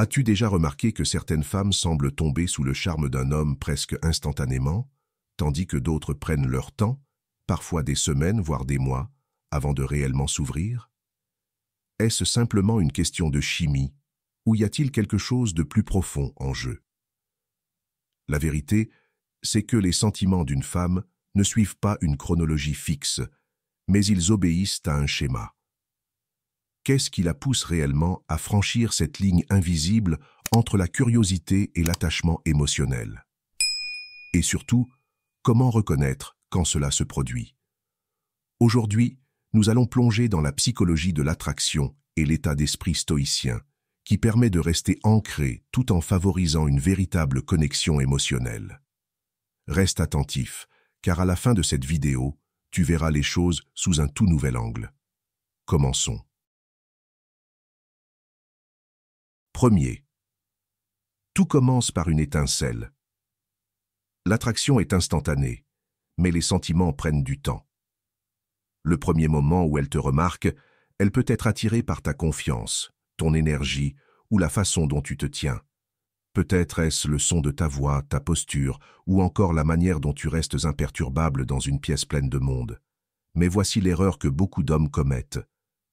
As-tu déjà remarqué que certaines femmes semblent tomber sous le charme d'un homme presque instantanément, tandis que d'autres prennent leur temps, parfois des semaines, voire des mois, avant de réellement s'ouvrir? Est-ce simplement une question de chimie, ou y a-t-il quelque chose de plus profond en jeu? La vérité, c'est que les sentiments d'une femme ne suivent pas une chronologie fixe, mais ils obéissent à un schéma. Qu'est-ce qui la pousse réellement à franchir cette ligne invisible entre la curiosité et l'attachement émotionnel? Et surtout, comment reconnaître quand cela se produit? Aujourd'hui, nous allons plonger dans la psychologie de l'attraction et l'état d'esprit stoïcien, qui permet de rester ancré tout en favorisant une véritable connexion émotionnelle. Reste attentif, car à la fin de cette vidéo, tu verras les choses sous un tout nouvel angle. Commençons. Premier. Tout commence par une étincelle. L'attraction est instantanée, mais les sentiments prennent du temps. Le premier moment où elle te remarque, elle peut être attirée par ta confiance, ton énergie ou la façon dont tu te tiens. Peut-être est-ce le son de ta voix, ta posture, ou encore la manière dont tu restes imperturbable dans une pièce pleine de monde. Mais voici l'erreur que beaucoup d'hommes commettent.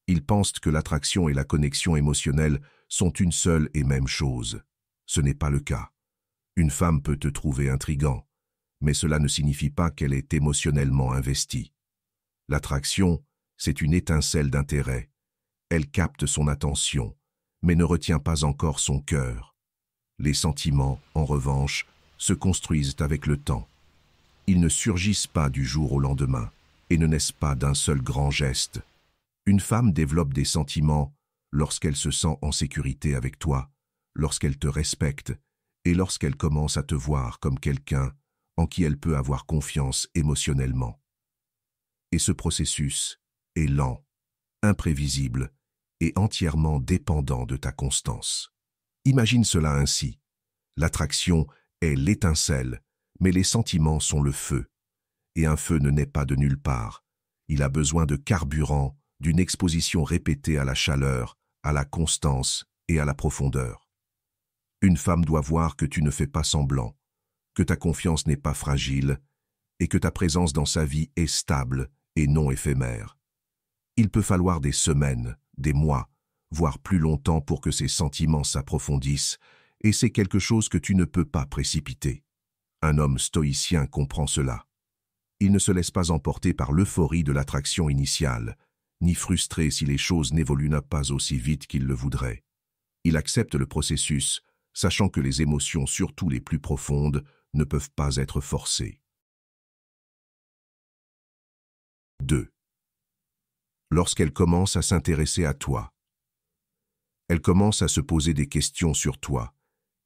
Ils pensent que l'attraction et la connexion émotionnelle sont une seule et même chose. Ce n'est pas le cas. Une femme peut te trouver intrigant, mais cela ne signifie pas qu'elle est émotionnellement investie. L'attraction, c'est une étincelle d'intérêt. Elle capte son attention, mais ne retient pas encore son cœur. Les sentiments, en revanche, se construisent avec le temps. Ils ne surgissent pas du jour au lendemain et ne naissent pas d'un seul grand geste. Une femme développe des sentiments lorsqu'elle se sent en sécurité avec toi, lorsqu'elle te respecte et lorsqu'elle commence à te voir comme quelqu'un en qui elle peut avoir confiance émotionnellement. Et ce processus est lent, imprévisible et entièrement dépendant de ta constance. Imagine cela ainsi. L'attraction est l'étincelle, mais les sentiments sont le feu. Et un feu ne naît pas de nulle part. Il a besoin de carburant, d'une exposition répétée à la chaleur, à la constance et à la profondeur. Une femme doit voir que tu ne fais pas semblant, que ta confiance n'est pas fragile et que ta présence dans sa vie est stable et non éphémère. Il peut falloir des semaines, des mois, voire plus longtemps pour que ces sentiments s'approfondissent, et c'est quelque chose que tu ne peux pas précipiter. Un homme stoïcien comprend cela. Il ne se laisse pas emporter par l'euphorie de l'attraction initiale, ni frustré si les choses n'évoluent pas aussi vite qu'il le voudrait. Il accepte le processus, sachant que les émotions, surtout les plus profondes, ne peuvent pas être forcées. 2. Lorsqu'elle commence à s'intéresser à toi. Elle commence à se poser des questions sur toi,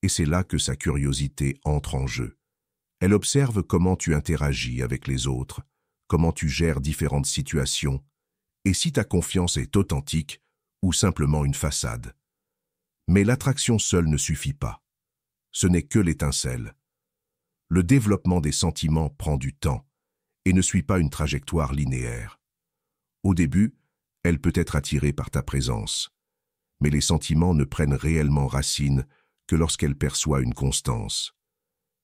et c'est là que sa curiosité entre en jeu. Elle observe comment tu interagis avec les autres, comment tu gères différentes situations, et si ta confiance est authentique ou simplement une façade. Mais l'attraction seule ne suffit pas. Ce n'est que l'étincelle. Le développement des sentiments prend du temps et ne suit pas une trajectoire linéaire. Au début, elle peut être attirée par ta présence, mais les sentiments ne prennent réellement racine que lorsqu'elle perçoit une constance.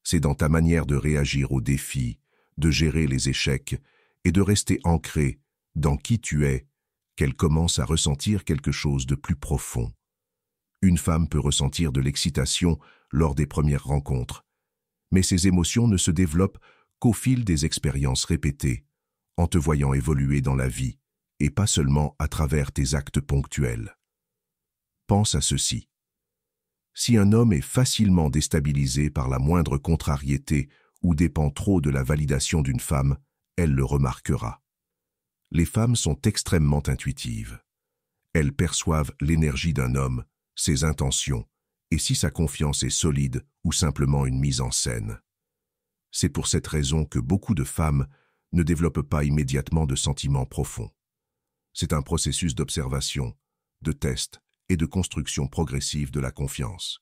C'est dans ta manière de réagir aux défis, de gérer les échecs et de rester ancré dans qui tu es qu'elle commence à ressentir quelque chose de plus profond. Une femme peut ressentir de l'excitation lors des premières rencontres, mais ces émotions ne se développent qu'au fil des expériences répétées, en te voyant évoluer dans la vie, et pas seulement à travers tes actes ponctuels. Pense à ceci. Si un homme est facilement déstabilisé par la moindre contrariété ou dépend trop de la validation d'une femme, elle le remarquera. Les femmes sont extrêmement intuitives. Elles perçoivent l'énergie d'un homme, ses intentions, et si sa confiance est solide ou simplement une mise en scène. C'est pour cette raison que beaucoup de femmes ne développent pas immédiatement de sentiments profonds. C'est un processus d'observation, de test et de construction progressive de la confiance.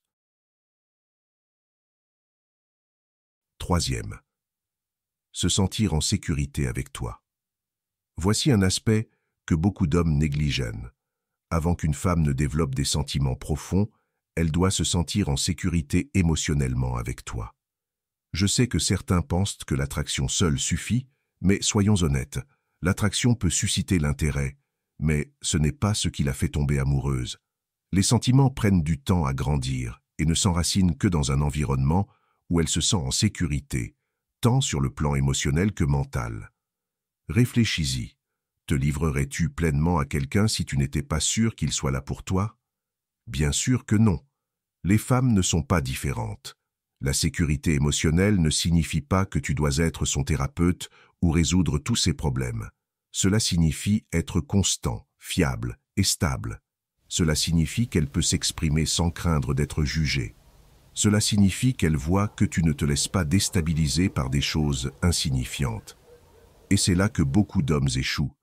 3. Se sentir en sécurité avec toi. Voici un aspect que beaucoup d'hommes négligent. Avant qu'une femme ne développe des sentiments profonds, Elle doit se sentir en sécurité émotionnellement avec toi. Je sais que certains pensent que l'attraction seule suffit, mais soyons honnêtes, l'attraction peut susciter l'intérêt, mais ce n'est pas ce qui la fait tomber amoureuse. Les sentiments prennent du temps à grandir et ne s'enracinent que dans un environnement où elle se sent en sécurité, tant sur le plan émotionnel que mental. Réfléchis-y. Te livrerais-tu pleinement à quelqu'un si tu n'étais pas sûr qu'il soit là pour toi? Bien sûr que non. Les femmes ne sont pas différentes. La sécurité émotionnelle ne signifie pas que tu dois être son thérapeute ou résoudre tous ses problèmes. Cela signifie être constant, fiable et stable. Cela signifie qu'elle peut s'exprimer sans craindre d'être jugée. Cela signifie qu'elle voit que tu ne te laisses pas déstabiliser par des choses insignifiantes. Et c'est là que beaucoup d'hommes échouent.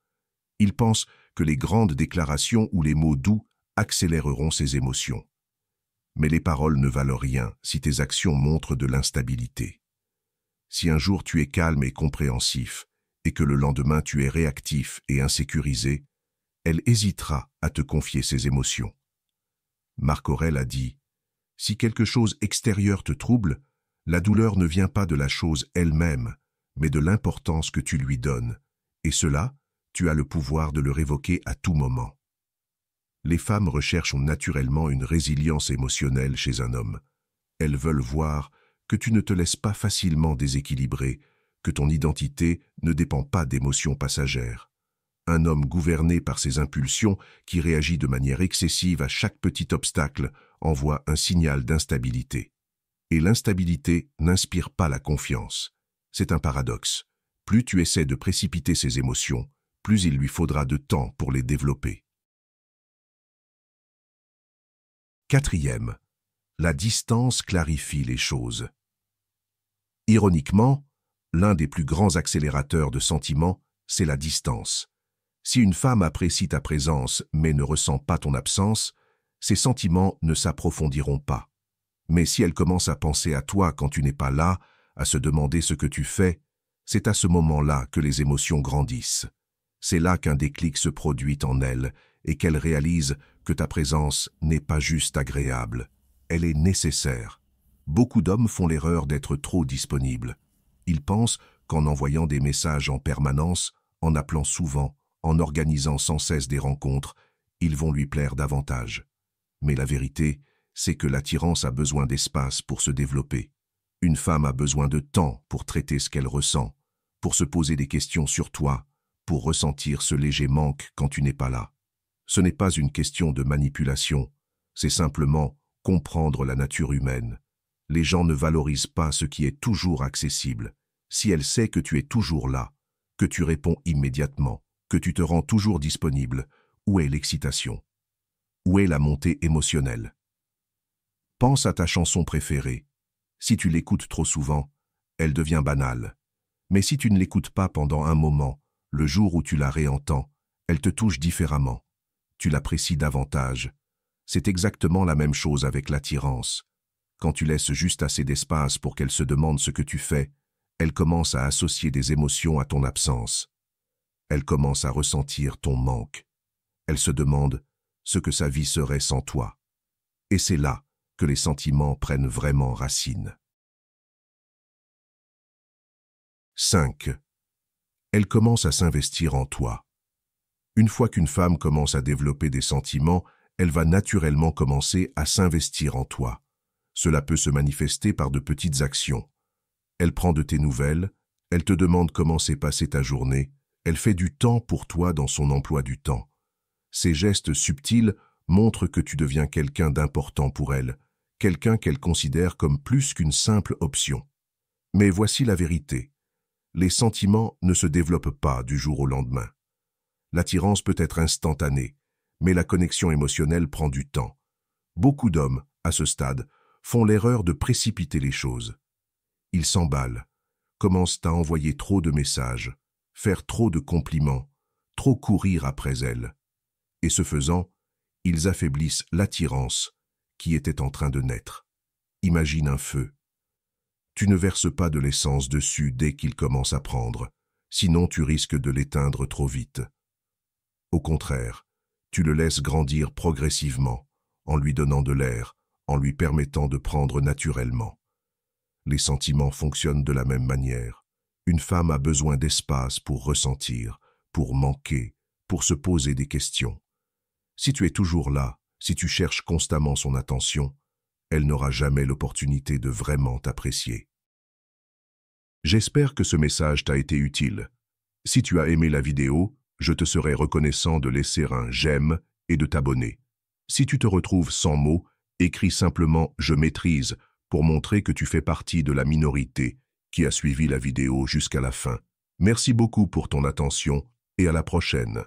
Ils pensent que les grandes déclarations ou les mots doux accéléreront ses émotions. Mais les paroles ne valent rien si tes actions montrent de l'instabilité. Si un jour tu es calme et compréhensif, et que le lendemain tu es réactif et insécurisé, elle hésitera à te confier ses émotions. Marc Aurèle a dit « Si quelque chose extérieur te trouble, la douleur ne vient pas de la chose elle-même, mais de l'importance que tu lui donnes, et cela, tu as le pouvoir de le révoquer à tout moment. » Les femmes recherchent naturellement une résilience émotionnelle chez un homme. Elles veulent voir que tu ne te laisses pas facilement déséquilibrer, que ton identité ne dépend pas d'émotions passagères. Un homme gouverné par ses impulsions, qui réagit de manière excessive à chaque petit obstacle, envoie un signal d'instabilité. Et l'instabilité n'inspire pas la confiance. C'est un paradoxe. Plus tu essaies de précipiter ses émotions, plus il lui faudra de temps pour les développer. Quatrième, la distance clarifie les choses. Ironiquement, l'un des plus grands accélérateurs de sentiments, c'est la distance. Si une femme apprécie ta présence mais ne ressent pas ton absence, ses sentiments ne s'approfondiront pas. Mais si elle commence à penser à toi quand tu n'es pas là, à se demander ce que tu fais, c'est à ce moment-là que les émotions grandissent. C'est là qu'un déclic se produit en elle et qu'elle réalise que ta présence n'est pas juste agréable, elle est nécessaire. Beaucoup d'hommes font l'erreur d'être trop disponibles. Ils pensent qu'en envoyant des messages en permanence, en appelant souvent, en organisant sans cesse des rencontres, ils vont lui plaire davantage. Mais la vérité, c'est que l'attirance a besoin d'espace pour se développer. Une femme a besoin de temps pour traiter ce qu'elle ressent, pour se poser des questions sur toi, pour ressentir ce léger manque quand tu n'es pas là. Ce n'est pas une question de manipulation, c'est simplement comprendre la nature humaine. Les gens ne valorisent pas ce qui est toujours accessible. Si elle sait que tu es toujours là, que tu réponds immédiatement, que tu te rends toujours disponible, où est l'excitation? Où est la montée émotionnelle? Pense à ta chanson préférée. Si tu l'écoutes trop souvent, elle devient banale. Mais si tu ne l'écoutes pas pendant un moment, le jour où tu la réentends, elle te touche différemment. Tu l'apprécies davantage. C'est exactement la même chose avec l'attirance. Quand tu laisses juste assez d'espace pour qu'elle se demande ce que tu fais, elle commence à associer des émotions à ton absence. Elle commence à ressentir ton manque. Elle se demande ce que sa vie serait sans toi. Et c'est là que les sentiments prennent vraiment racine. 5. Elle commence à s'investir en toi. Une fois qu'une femme commence à développer des sentiments, elle va naturellement commencer à s'investir en toi. Cela peut se manifester par de petites actions. Elle prend de tes nouvelles, elle te demande comment s'est passée ta journée, elle fait du temps pour toi dans son emploi du temps. Ces gestes subtils montrent que tu deviens quelqu'un d'important pour elle, quelqu'un qu'elle considère comme plus qu'une simple option. Mais voici la vérité. Les sentiments ne se développent pas du jour au lendemain. L'attirance peut être instantanée, mais la connexion émotionnelle prend du temps. Beaucoup d'hommes, à ce stade, font l'erreur de précipiter les choses. Ils s'emballent, commencent à envoyer trop de messages, faire trop de compliments, trop courir après elle. Et ce faisant, ils affaiblissent l'attirance qui était en train de naître. Imagine un feu. Tu ne verses pas de l'essence dessus dès qu'il commence à prendre, sinon tu risques de l'éteindre trop vite. Au contraire, tu le laisses grandir progressivement, en lui donnant de l'air, en lui permettant de prendre naturellement. Les sentiments fonctionnent de la même manière. Une femme a besoin d'espace pour ressentir, pour manquer, pour se poser des questions. Si tu es toujours là, si tu cherches constamment son attention, elle n'aura jamais l'opportunité de vraiment t'apprécier. J'espère que ce message t'a été utile. Si tu as aimé la vidéo, je te serai reconnaissant de laisser un j'aime et de t'abonner. Si tu te retrouves sans mots, écris simplement « Je maîtrise » pour montrer que tu fais partie de la minorité qui a suivi la vidéo jusqu'à la fin. Merci beaucoup pour ton attention et à la prochaine.